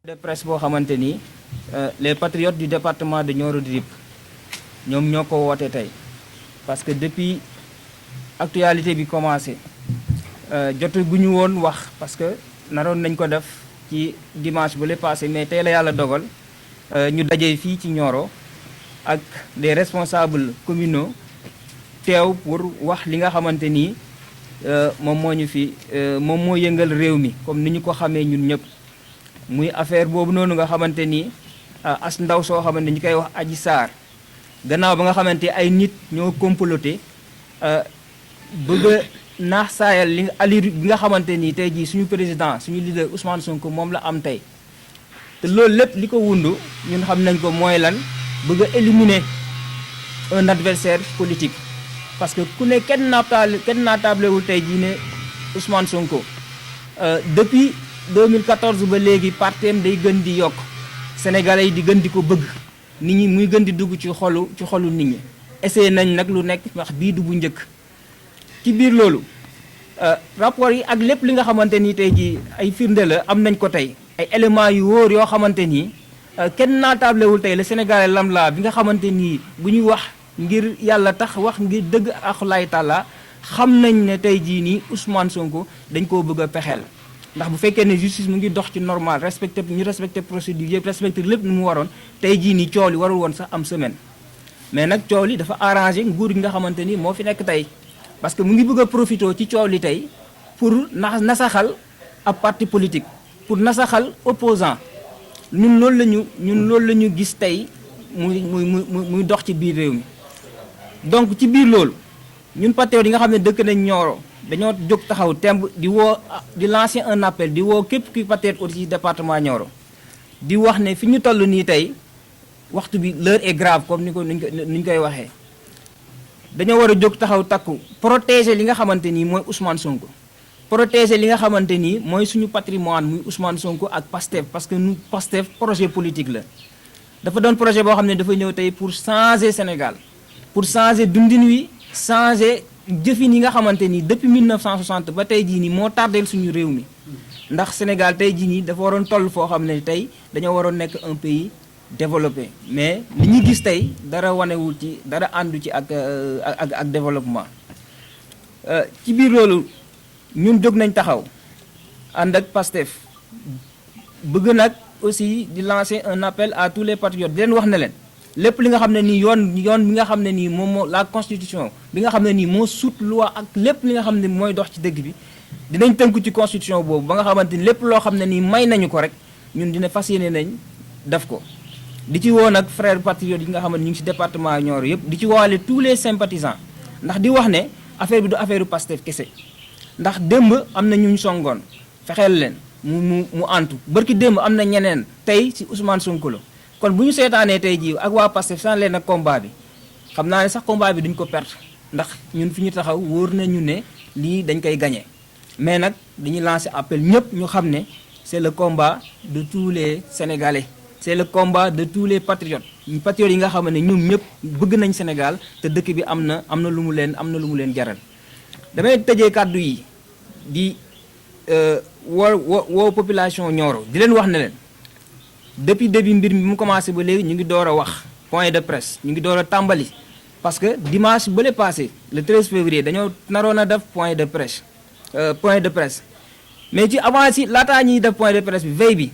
de presse boo xamante ni les patriotes du département de Nioro du Rip ñoom ñoo ko woote tey parce que depuis actualité bi commencé jotu gu ñu woon wax parce que naroon nañ ko def ci dimanche bu le passé mais tey la yàlla dogal ñu dajee fii ci Nioro ak des responsables communaux teew pour wax li nga xamante ni moom moo ñu fi moom moo yëngal réew mi comme ni ñu ko xamee ñun ñëpp muy affaire boobu noonu nga xamante ni as ndaw soo xamante ni ñu koy wax Adji Sarr gannaaw ba nga xamante ay nit ñoo comploté bëgg a naax saayal li allure bi nga xamante ni tey jii suñu président suñu leader Ousmane Sonko moom la am tey te loolu lépp li ko wundu ñun xam nañ ko mooy lan bëgg a éliminer un adversaire politique parce que ku ne kenn naatablewul tey jii ne Ousmane Sonko depuis 2014 ba léegi parteem day gën di yokk sénégalais yi di gën di ko bëgg nit ñi muy gën di dugg ci xolu nit ñi essayé nañ nag lu nekk wax bii du bu njëkk ci biir loolu rapport yi ak lépp li nga xamante ni tey jii ay firnde la am nañ ko tey ay éléments yu wóor yoo xamante ni kenn naatablewul tey le sénégalais lambda bi nga xamante ni bu ñuy wax ngir yàlla tax wax ngir dëgg ak laay tàlla xam nañ ne tey jii nii Ousmane Sonko dañ koo bëgg a pexeel ndax bu fekkee ne justice mu ngi dox ci normal ñu respecté procédure yëpp respecté lépp nu mu waroon tey jii nii coow li warul woon sax am semaine mais nag coow li dafa arrangé nguur gi nga xamante ni moo fi nekk tey parce que mu ngi bëgg a profité ci coow li tey pour nasaxal ab parti politique pour nasaxal opposant ñun loolu la ñu gis tey muy dox ci biir réew mi donc ci biir loolu ñun patriotes yi nga xam ne dëkk nañ Nioro dañoo jóg taxaw temb di lancer un appel di woo képp kuy patriote aussi ci département Nioro di wax ne fi ñu toll nii tey waxtu bi l'heure est grave comme ni ñu koy waxee dañoo war a jóg taxaw takku protéger li nga xamante nii mooy Ousmane Sonko protéger li nga xamante nii mooy suñu patrimoine muy Ousmane Sonko ak PASTEF parce que nous PASTEF projet politique la dafa doon projet boo xam ne dafa ñëw tey pour changer Sénégal pour changer dundin wi changer jëfin yi nga xamante ni depuis 1960 ba tey jii nii moo tardeel suñu réew mi ndax Sénégal tey jii nii dafa waroon toll foo xam ne tey dañoo waroon nekk un pays développé mais li ñu gis tey dara wanewul ci dara àndu ci ak développement ci biir loolu ñun jóg nañ taxaw ànd ak PASTEF bëgg nag aussi di lancer un appel à tous les patriotes di leen wax ne leen lépp li nga xam ne nii yoon bi nga xam ne nii moom moo la constitution bi nga xam ne nii moo sut loi ak lépp li nga xam ne mooy dox ci dëgg bi dinañ tënku ci constitution boobu ba nga xamante ni lépp loo xam ne nii may nañu ko rek ñun dina fas yéene nañ def ko di ci woo nag frère patriotes yi nga xam ne ñu ngi ci département Nioro yëpp di ci woowaale tous les sympathisants ndax di wax ne affaire bi du affaire Pastef kese ndax démb am na ñu songoon fexeel leen mu antu barki démb am na ñeneen tey ci Ousmane Sonko la kon bu ñu seetaanee tey jii ak waa Pastef san leen ak combat bi xam naa ne sax combat bi duñ ko perte ndax ñun fi ñu taxaw wóor nañu ne lii dañ koy gagné mais nag dañuy lancer appel ñëpp ñu xam ne c'est le combat de tous les Sénégalais c'est le combat de tous les patriotes yi nga xam ne ñoom ñëpp bëgg nañ Sénégal te dëkk bi am na lu mu leen jaral damay tëjee kàddu yi di woo population Nioro di leen wax ne leen depuis début mbir mi mu commencé ba léegi ñu ngi door a wax point de presse ñu ngi door a tàmbali parce que dimanche ba le passé le 13 février dañoo naroon a def point de presse mais ci avant si laataa ñuy def point de presse bi veille bi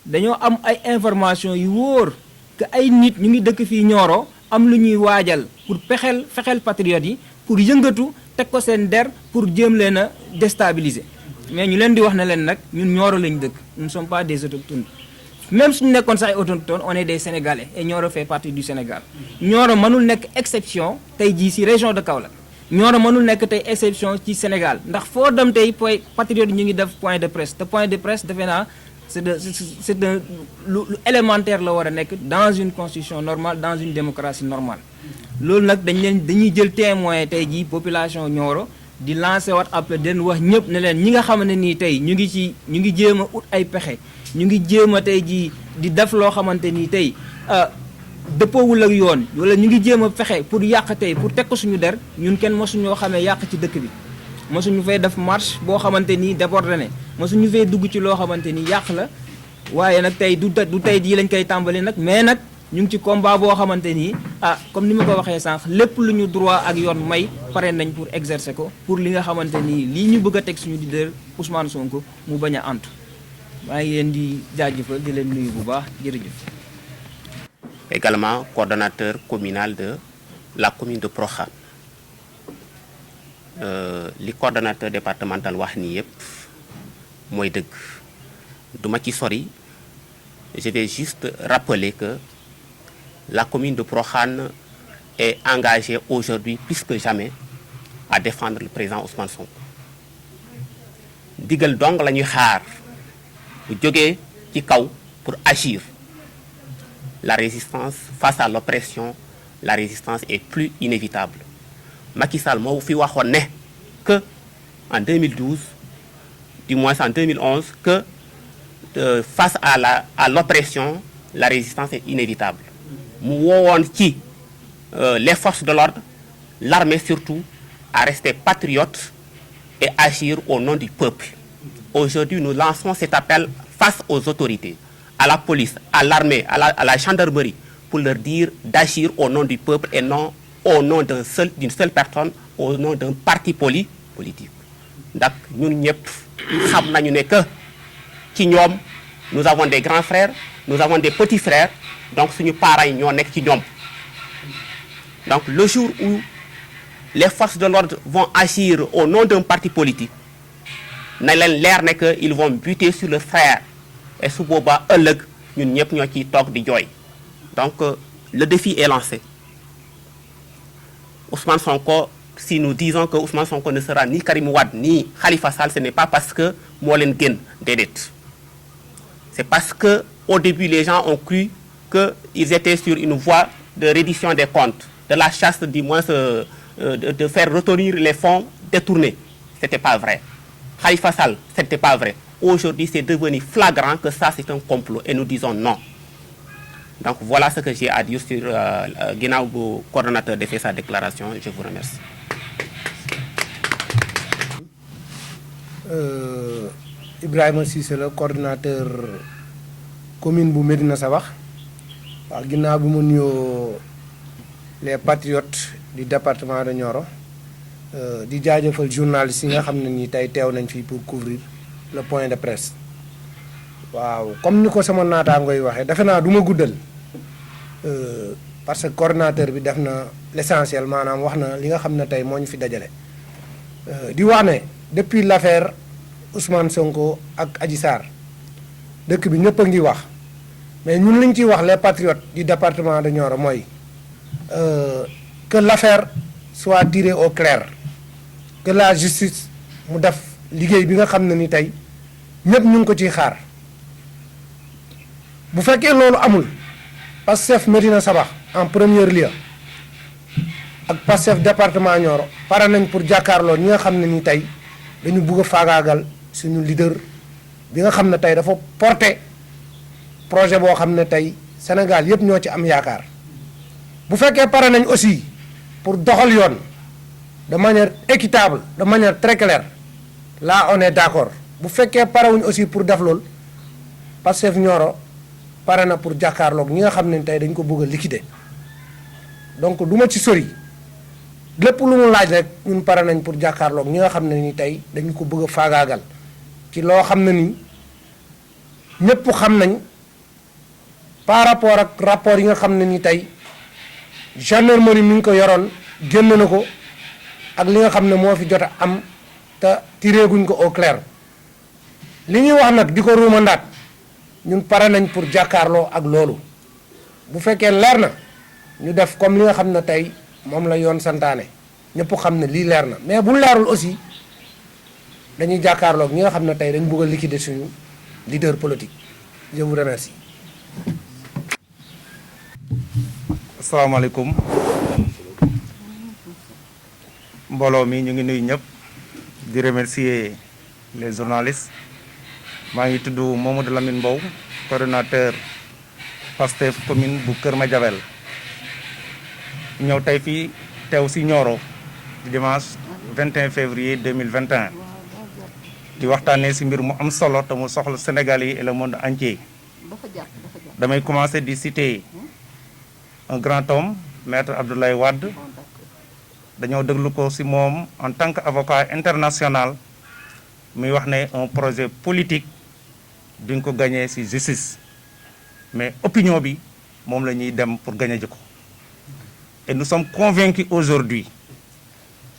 dañoo am ay information yu wóor que ay nit ñu ngi dëkk fii Nioro am lu ñuy waajal pour fexeel patriotes yi pour yëngatu teg ko seen der pour jéem leen a déstabiliser mais ñu leen di wax ne leen nag ñun Nioro lañ dëkk nous ne sommes pas des autochtones même suñu nekkoon sax ay autochtones on est des Sénégalais et Nioro fait partie du Sénégal Nioro mënul nekk exception tey jii ci région de Kaolack Nioro mënul nekk tey exception ci Sénégal ndax foo dem tey patriotes yi ñu ngi def point de presse te point de presse defe naa c'est lu élémentaire la war a nekk dans une constitution normale dans une démocratie normale loolu nag dañuy jël témoin tey jii population Nioro di lancer wat appel den wax ñëpp ne leen ñi nga xam ne nii tey ñu ngi jéem a ut ay pexe ñu ngi jéem a tey jii di def loo xamante nii tey dëppoowul ak yoon wala ñu ngi jéem a fexe pour yàq tey pour teg ko suñu der ñun kenn mosuñoo xamee yàq ci dëkk bi mosuñu fay def marche boo xamante ni débordé ne mosuñu fay dugg ci loo xamante ni yàq la waaye nag tey du tey jii lañ koy tàmbali nag mais nag ñu ngi ci combat boo xamante ni comme ni ma ko waxee sànq lépp lu ñu droit ak yoon may pare nañ pour exercer ko pour li nga xamante ni lii ñu bëgg a teg suñu leader Ousmane Sonko mu bañ a antu maa ngi leen di jaajëfal di leen nuyu bu baax jërëjëf. Également coordonnateur communal de la commune de Prokhane. Li coordonnateur départemental wax ni yépp mooy dëgg duma ci sori. Je vais juste rappeler que la commune de Prokhane est engagée aujourd'hui plus que jamais à défendre le président Ousmane Sonko. Digal dong la ñuy xaar bu jógee ci kaw pour agir. La résistance face à l'oppression, la résistance est plus inévitable. Macky Sall moo fi waxoon ne que en 2012, du moins en 2011, que face à l'oppression, la résistance est inévitable. Mu woowoon ci les forces de l'ordre, l'armée surtout, à rester patriotes et agir au nom du peuple. Aujourd'hui, nous lançons cet appel face aux autorités, à la police, à l'armée, à la gendarmerie, pour leur dire d'agir au nom du peuple et non au nom d'une seule personne, au nom d'un parti politique. Donc, nous ñëpp xam nañu ne que ci ñoom nous avons des grands frères, nous avons des petits frères, donc suñu parents yi ñoo nekk ci ñoom. Donc le jour où les forces de l'ordre vont agir au nom d'un parti politique, na leen leer ne que ils vont buter sur leurs frères et su boobaa ëllëg ñun ñëpp ñoo ciy toog di jooy. Donc le défi est lancé. Ousmane Sonko, si nous disons que Ousmane Sonko ne sera ni Karim Wade ni Khalifa Sall, ce n'est pas parce que moo leen gën déedéet. C'est parce que au début les gens ont cru qu'ils étaient sur une voie de reddition des comptes, de la chasse du moins de faire retenir les fonds détournés. C'était pas vrai. Khalifa Sall, c'était pas vrai. Aujourd'hui, c'est devenu flagrant que ça c'est un complot et nous disons non. Donc voilà ce que j'ai à dire sur ginnaaw bu coordonnateur de fait sa déclaration. Je vous remercie. Ibrahima Cissé la coordonnateur commune bu Médina Sabakh. waaw ginnaaw bi mu nuyoo les patriotes du département de Nioro di jaajëfal journalistes yi nga xam ne ni tey teew nañ fii pour couvrir le point de presse. waaw comme ni ko sama naataangooy waxee defe naa du ma guddal parce que coordonnateur bi def na l'essentiel maanaam wax na li nga xam ne tey moo ñu fi dajale. di wax ne depuis l'affaire Ousmane Sonko ak Adji Sarr dëkk bi ñëpp a ngi wax mais ñun liñ ciy wax les patriotes du département de Nioro mooy que l'affaire soit tirée au clair, que la justice mu def liggéey bi nga xam ne ni tey ñëpp ñu ngi ko ciy xaar. bu fekkee loolu amul Pastef Médina Sabakh en premier lieu ak Pastef département Nioro pare nañ pour jàkkaarloo ñi nga xam ne ni tey dañu bugg a faagaagal suñu leader bi nga xam ne tey dafa porter projet boo xam ne tey Sénégal yëpp ñoo ci am yaakaar. bu fekkee pare nañ aussi pour doxal yoon de manière équitable de manière très claire là on est d'accord. bu fekkee parewuñ aussi pour def loolu Pastef Nioro pare na pour jàkkaarloog ñi nga xam ne tey dañ ko bëgg a liquider. donc du ma ci sori lépp lu mu laaj rek ñun pare nañ pour jàkkaarloog ñi nga xam ne ni tey dañu ko bëgg a faagaagal ci loo xam ne ni ñëpp xam nañ par rapport ak rapport yi nga xam ne ni tey gendarmerie mi ngi ko yoroon génn na ko ak li nga xam ne moo fi jot a am te tireeguñ ko au clair. li ñuy wax nag di ko ruumandaat ñun pare nañ pour jàkkaarloo ak loolu bu fekkee leer na ñu def comme li nga xam ne tey moom la yoon santaane ñëpp xam ne lii leer na mais bu leerul aussi dañuy jàkkaarloo ak ñi nga xam ne tey dañ bëgg a liquider suñu leader politique. Je vous remercie. asalaamaaleykum mbooloo mi ñu ngi nuyu ñëpp di remercier les journalistes. maa ngi tudd Mamadou Lamine Mbow coordonnateur Pastef commune bu Kër Madiabel ñëw tey fii teew si Nioro di dimanche 21 février 2021 di waxtaanee ci mbir mu am solo te mu soxla Sénégal yi et le monde entier. damay commencer di citer un grand homme maître Abdoulaye Wade. dañoo déglu ko ci moom en tant qu'avocat international muy wax ne un projet politique duñ ko gagner ci justice mais opinion bi moom la ñuy dem pour gagner ji ko. Et nous sommes convaincus aujourd'hui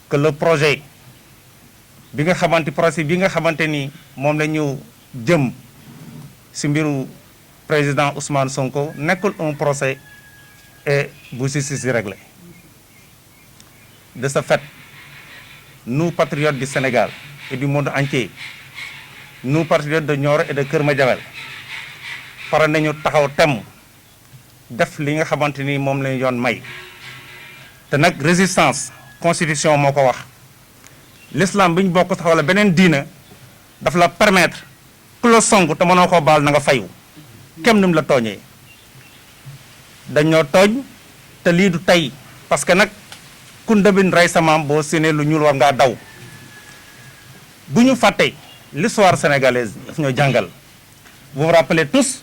que le projet bi nga xamante ni moom la ñu jëm ci mbiru président Ousmane Sonko nekkul un procès et bu justice di réglé. De ce fait, nous patriotes du Sénégal et du monde entier, nous patriotes de Nioro et de Keur Madiabel pare nañu taxaw temm def li nga xamante ni moom lañu yoon may. te nag résistance constitution moo ko wax l'islam bi ñu bokk sax wala beneen diina daf la permettre ku la song te mënoo koo baal na nga fayu kem ni mu la tooñee. dañoo tooñ te lii du tey parce que nag ku ndëbin rey sa maam boo séenee lu ñuul war ngaa daw. bu ñu fàttee l'histoire sénégalaise daf ñoo jàngal vous vous rappelez tous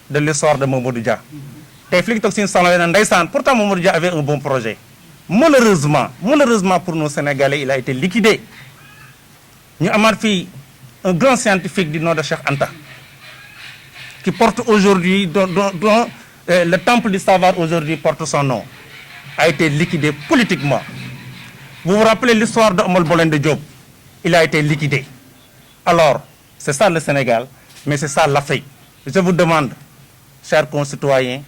de l'histoire de Mamadou Dia. tey flic toog suñu salon ne ndeysaan pourtant Mamadou Dia avait un bon projet. Malheureusement pour nos Sénégalais il a été liquidé. ñu amaat fii un grand scientifique du nom de Cheikh Anta qui porte aujourd'hui dont le temple du savoir aujourd'hui porte son nom, a été liquidé politiquement. Vous vous rappelez l'histoire de Omar Blondin Diop, il a été liquidé. Alors, c'est ça le Sénégal, mais c'est ça l'Afrique. Je vous demande, chers concitoyens,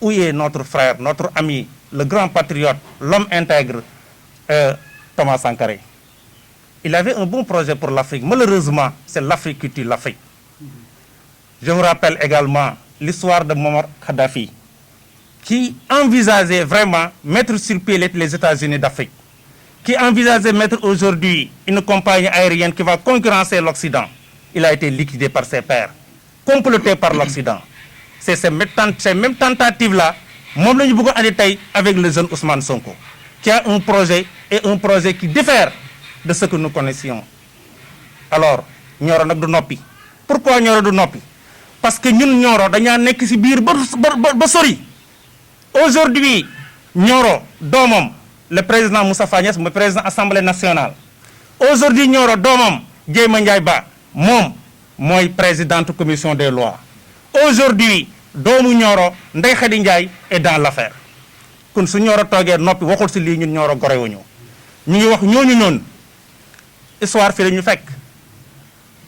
où est notre frère, notre ami, le grand patriote, l'homme intègre, Thomas Sankara? Il avait un bon projet pour l'Afrique. Malheureusement, c'est l'Afrique qui tue l'Afrique. Je vous rappelle également l'histoire de Muammar Kadhafi, qui envisageait vraiment mettre sur pied les États-Unis d'Afrique, qui envisageait mettre aujourd'hui une compagnie aérienne qui va concurrencer l'Occident. Il a été liquidé par ses pairs, comploté par l'Occident. C'est ces mêmes tentatives-là, moom la ñu bëgg a andi tey avec le jeune Ousmane Sonko, qui a un projet qui diffère de ce que nous connaissions. Alors, Nioro nag du noppi. Pourquoi Nioro du noppi? Parce que ñun Nioro dañaa nekk ci biir ba sori. Aujourd'hui, Nioro doomam le président Moustapha Niasse mooy président Assemblée nationale. Aujourd'hui Nioro doomam Jéema Ndiaye Ba moom mooy présidente commission des lois. Aujourd'hui doomu Nioro Ndeye Khady Ndiaye est dans l'affaire. kon su Nioro toogee noppi waxul ci lii ñun Nioro gorewuñu. ñu ngi wax ñooñu noonu histoire fii la ñu fekk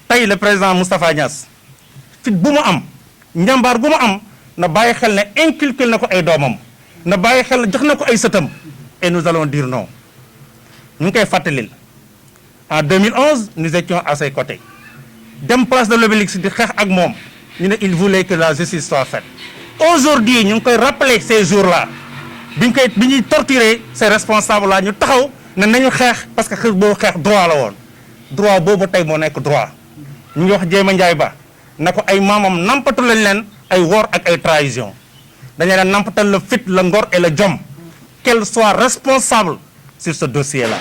tey le président Moustapha Niasse fit bu mu am njàmbaar bu mu am na bàyyi xel ne inculqué na ko ay doomam na bàyyi xel jox na ko ay sëtam et nous allons dire non. ñu ngi koy fàttalil en 2011 nous étions à ses côtés dem place de l'Obélisque di xeex ak moom ñu ne il voulait que la justice soit faite. Aujourd'hui ñu ngi koy rappeler ces jours-là bi ñuy torturer ces responsables là ñu taxaw ne nañu xeex parce que xeex boobu xeex droit la woon droit boobu tey moo nekk droit. ñu ngi wax Jéema Ndiaye Ba na ko ay maamam nampatu lañ leen ay wor ak ay trahison dañu leen nampatal le fit le ngor et le jom qu'elle soit responsable sur ce dossier-là.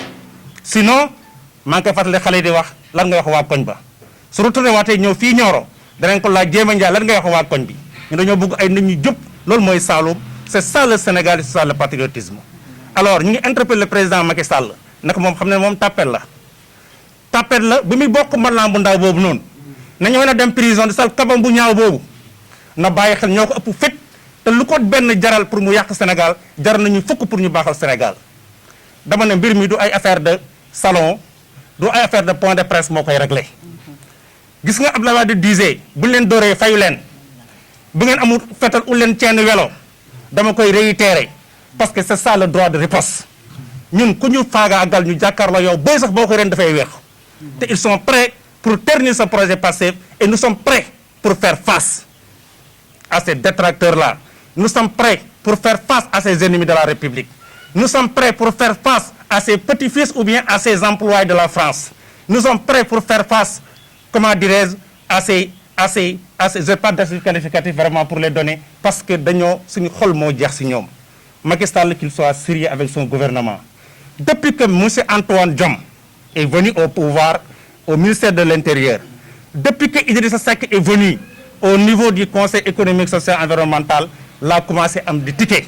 Sinon maa ngi koy fàttali xale yi di wax lan ngay wax waa koñ ba su retourné waatee ñëw fii Nioro danañ ko laaj Jéema Ndiaye lan ngay wax waa koñ bi ñu dañoo bëgg ay nit ñu jub loolu mooy Saloum. C'est ça le Sénégal, c'est ça le patriotisme. Alors ñu ngi interpellé le président Macky Sall naka moom xam ne moom tapet la bi muy bokk mbalaan bu ndaw boobu noonu nañu mën a dem prison di sal kabam bu ñaaw boobu na bàyyi xel ñoo ko ëpp fit te lu ko benn jaral pour mu yàq Sénégal jar nañu fukk pour ñu baaxal Sénégal. dama ne mbir mi du ay affaire de salon du ay affaire de point de presse moo koy réglé gis nga Abdoulaye Wade disait bu leen dooree fayu leen bu ngeen amul fetal u leen ceen welo dama koy réitérer parce que c'est ça le droit de riposte ñun ku ñu faagaagal ñu jàkkaarloo yow booy sax boo ko ren dafay weex te ils sont prêts pour ternir ce projet passé et nous sommes prêts pour faire face à ces détracteurs-là. Nous sommes prêts pour faire face à ces ennemis de la République. Nous sommes prêts pour faire face à ces petits-fils ou bien à ces employés de la France. Nous sommes prêts pour faire face, comment dirais-je, à ces je n'ai pas de qualificatif vraiment pour les donner parce que dañoo suñu xol moo jeex ci ñoom. Macky Sall qu'il soit sérieux avec son gouvernement. depuis que M. Antoine Diome est venu au pouvoir au ministère de l'Intérieur, depuis que Idrissa Seck est venu au niveau du Conseil économique, social et environnemental, là a commencé à me dire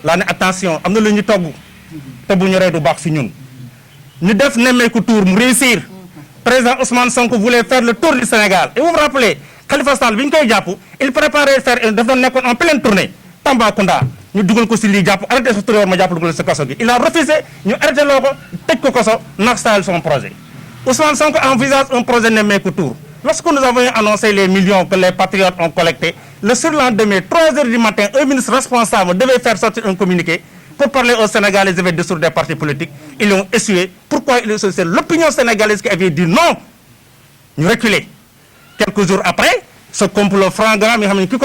là, attention, am na lu ñu togg te bu ñu rey du baax si ñun. Ñu def nemmeeku tour mu réussir. Président Ousmane Sonko voulait faire le tour du Sénégal. Et vous vous rappelez, Khalifa Sall bi ñu koy jàpp, il préparait faire dafa nekkoon en pleine tournée Tambacounda. Ñu dugal ko si lii jàpp arrêté sa tour ma jàpp dugal sa kaso gi. Il a refusé, ñu arrêté loo ko tëj ko kaso nax saal son projet. Ousmane Sonko envisage un projet nemmeeku tour. Lorsque nous avons annoncé les millions que les patriotes ont collectés, le surlendemain, 3 heures du matin, un ministre responsable devait faire sortir un communiqué pour parler aux Sénégalais et dissoudre des partis politiques. Ils l'ont essuyé. Pourquoi ils l'ont essuyé? C'est l'opinion sénégalaise qui avait dit non. Nous reculons. Quelques jours après, ce complot franc-grand, nous avons dit le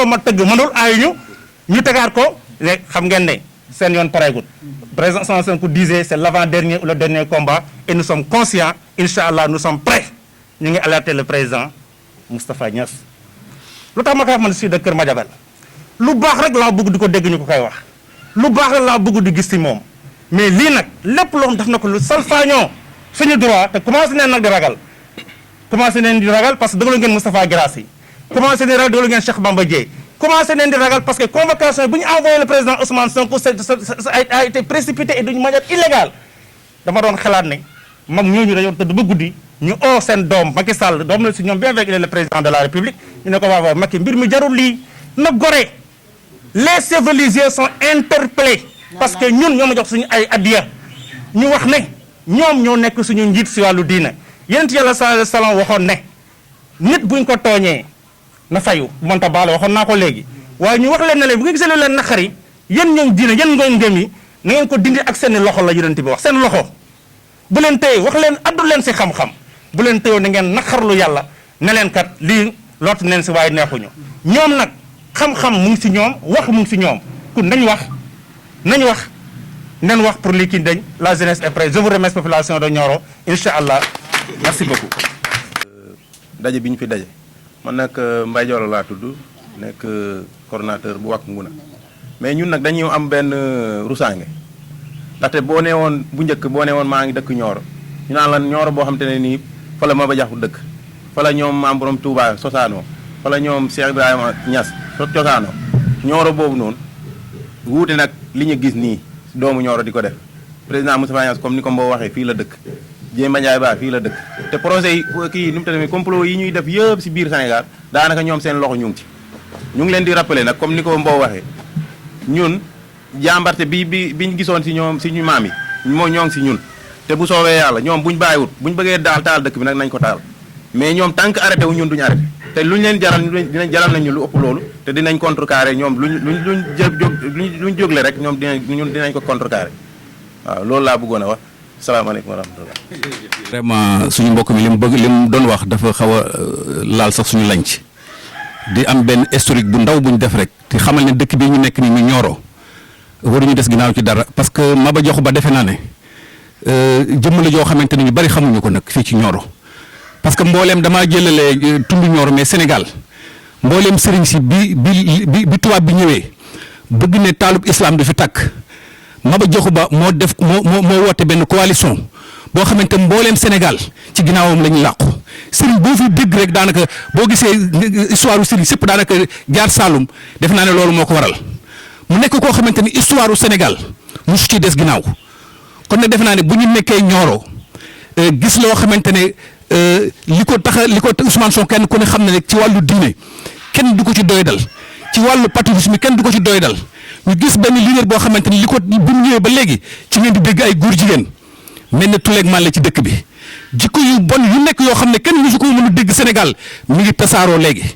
président Sonko disait c'est l'avant-dernier ou le dernier combat et nous sommes conscients, Inch'Allah, nous sommes prêts. Nous avons alerté le président Moustapha Niasse. Lu tax ma koy wax man suis de Kër Madiabel lu baax rek laa bëgg di ko dégg ñu ko koy wax lu baax rek laa bëgg di gis ci moom mais lii nag lépp loo xam def na ko lu salfaañoo suñu droit te commencé neen nag di ragal parce que dëggalu ngeen Moustapha Guirassy commencé neen ragal dëggalu ngeen Cheikh Bamba Dièye commencé neen di ragal parce que convocation bu ñu envoyé le président Ousmane Sonko ça a été précipité et d'une manière illégale dama doon xalaat ne mag ñooñu dañoo tëdd ba guddi ñu oo seen doom Macky Sall doom na si ñoom bien vrai qu'il est le président de la République ñu ne ko waaw Macky mbir mi jarul lii na gore les chefs religieux sont interpellés parce que ñun ñoo ma jox suñu ay addiya ñu wax ne ñoom ñoo nekk suñu njiit si wàllu diina yonent Yàlla sallallahu alayhi wa sallam waxoon ne nit buñ ko tooñee na fayu bu mënta baale waxoon naa ko léegi waaye ñu wax leen ne leen bu nga gisee lu leen naqari yéen ñoom diina yéen ngooñ ngëm yi na ngeen ko dindi ak seen loxo la yonent bi wax seen loxo bu leen téye wax leen addu leen si xam-xam bu leen téyoon na ngeen naqarlu yàlla ne leen kat lii lott neen si waaye neexuñu ñoom nag xam-xam mu ngi si ñoom wax mu ngi si ñoom kon nañ wax pour lii kii dañ la jeunesse est prête je vous remercie population de Nioro incha allah merci beaucoup. daje bi ñu fi daje man nag Mbaye Diallo laa tudd nekk coordonnateur bu Wack Ngouna mais ñun nag dañuy am benn rusaange ndaxte boo nee woon bu njëkk boo nee woon maa ngi dëkk Nioro ñu naan lan Nioro boo xam te ne nii fa la Maba Jaxu dëkk fa la ñoom Maam Borom Touba sosaanoo fa la ñoom Cheikh Ibrahima Niass cosaanoo Nioro boobu noonu wuute nag li ñu gis nii doomu Nioro di ko def président Moustapha Niasse comme ni ko Mbow waxee fii la dëkk Jéemba Ndiaye Ba fii la dëkk te projet yi kii nu mu tamit complot yi ñuy def yëpp si biir Sénégal daanaka ñoom seen loxo ñu ngi ci ñu ngi leen di rappeler nag comme ni ko Mbow waxee ñun jàmbarte biñ gisoon si ñoom si ñu maam yi moo ñoo ngi si ñun te bu soobee yàlla ñoom buñ bàyyiwut buñ bëggee taal dëkk bi nag nañ ko taal mais ñoom tant que arrêté wu ñun duñu arrêté te luñ leen jaral dinañ jaral nañ ñu lu ëpp loolu te dinañ contrecarrer ñoom luñ jógle rek ñoom dinañ ko contrecarrer waaw loolu laa bëggoon a wax salaamaaleykum wa rahmatullah. vraiment suñu mbokk mi li mu doon wax dafa xaw a laal sax suñu lanc di am benn historique bu ndaw bu ñu def rek te xamal ne dëkk bi ñu nekk ni ñu Nioro waruñu des ginnaaw ci dara parce que Maba Jaxu Ba defe naa ne jëmm la joo xamante ne ñu bari xamuñu ko nag fii ci Nioro parce que mbooleem damaa jëlale tund Nioro mais Sénégal mbooleem sëriñ si bi tubaab bi ñëwee bëgg ne taalub islam du fi tàkk Maba Jaxu Ba moo def moo woote benn coalition boo xamante mbooleem Sénégal ci ginnaawam la ñu làqu sëriñ boo fi dégg rek daanaka boo gisee histoire u sëriñ sëpp daanaka jaar Saalum def naa ne loolu moo ko waral mu nekk koo xamante ni histoire u Sénégal musu ci des ginnaaw kon nag defe naa ne bu ñu nekkee Nioro gis loo xamante ne li ko Ousmane Sonko kenn ku ne xam ne rek ci wàllu diine kenn du ko ci doy dal ci wàllu patriotisme kenn du ko ci doy dal ñu gis benn leader boo xamante ni li ko bu mu ñëwee ba léegi ci ngeen di dégg ay góor jigéen mel ne tuleeg man la ci dëkk bi jikko yu bon yu nekk yoo xam ne kenn musu ko mën a dégg Sénégal mi ngi tasaaroo léegi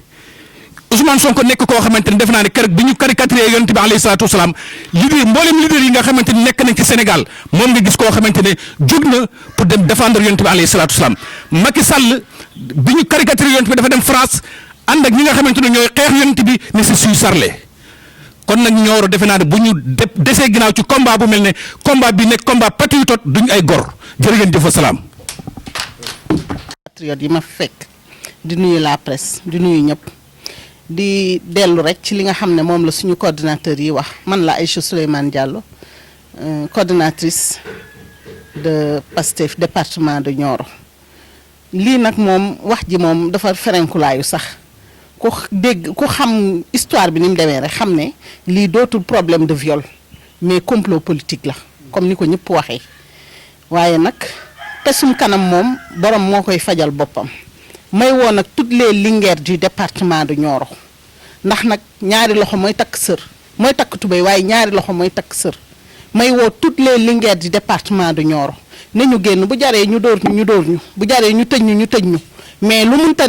Ousmane Sonko nekk koo xamante ni def naa ne keroog bi ñu caricaturé yonent bi alayhi salaatu wasalaam mboolem leader yi nga xamante ni nekk nañ ci Sénégal moom nga gis koo xamante ne jóg na pour dem défendre yonent bi alayhi salaatu wasalaam Macky Sall bi ñu caricaturé yonent bi dafa dem France ànd ak ñi nga xamante ne ñooy xeex yonent bi ne si suy sarle kon nag Nioro defe naa ne bu ñu desee ginnaaw ci combat bu mel ne combat bi nekk combat patriote duñ ay gor jërë ngeen jëf wa salaam. patriote yi ma fekk di nuyu la presse di nuyu ñëpp di dellu rek ci li nga xam ne moom la suñu coordinateur yi wax man la Aïcha Souleymane Diallo coordinatrice de Pastef département de Nioro lii nag moom wax ji moom dafa ferenkulaayu sax ku dégg ku xam histoire bi ni mu demee rek xam ne lii dootul problème de viol mais complot politique la comme ni ko ñëpp waxee waaye nag pesum kanam moom borom moo koy fajal boppam may woo nag toutes les linguères du département de Nioro ndax nag ñaari loxo mooy takk sër mooy takk tubéy waaye ñaari loxo mooy takk sër may woo toutes les linguères du département de Nioro ne ñu génn bu jaree ñu dóor ñu dóor ñu bu jaree ñu tëj ñu tëj ñu mais lu munta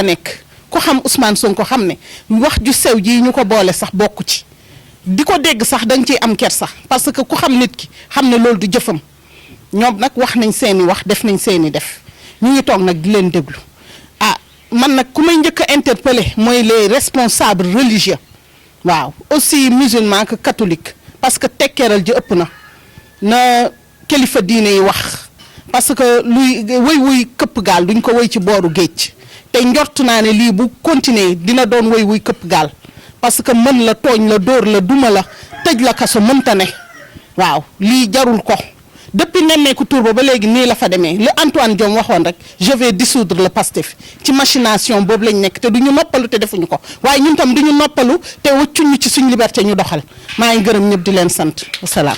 nekk ku xam Ousmane Sonko xam ne wax ju sew ji ñu ko boole sax bokku ci di ko dégg sax dañ ciy am kersa parce que ku xam nit ki xam ne loolu du jëfam ñoom nag wax nañ seeni wax def nañ seeni def ñu ngi toog nag di leen déglu ah man nag ku may njëkk a interpeller mooy les responsables religieux waaw aussi musulmans que catholiques parce que tekkeeral ji ëpp na kilifa diine yi wax parce que luy wuy këpp gaal duñ ko woy ci booru géej te njort naa ne lii bu continuer dina doon wuy këpp gaal parce que mën la tooñ la dóor la duma la tëj la kaso mënta ne waaw lii jarul ko depuis nemmeeku tur ba léegi nii la fa demee le Antoine Diome waxoon rek je vais dissoudre le Pastef ci machination boobu lañ nekk te du ñu noppalu te defuñu ko waaye ñun tam du ñu noppalu te wëccuñu ci suñu liberté ñu doxal maa ngi gërëm ñëpp di leen sant wasalaam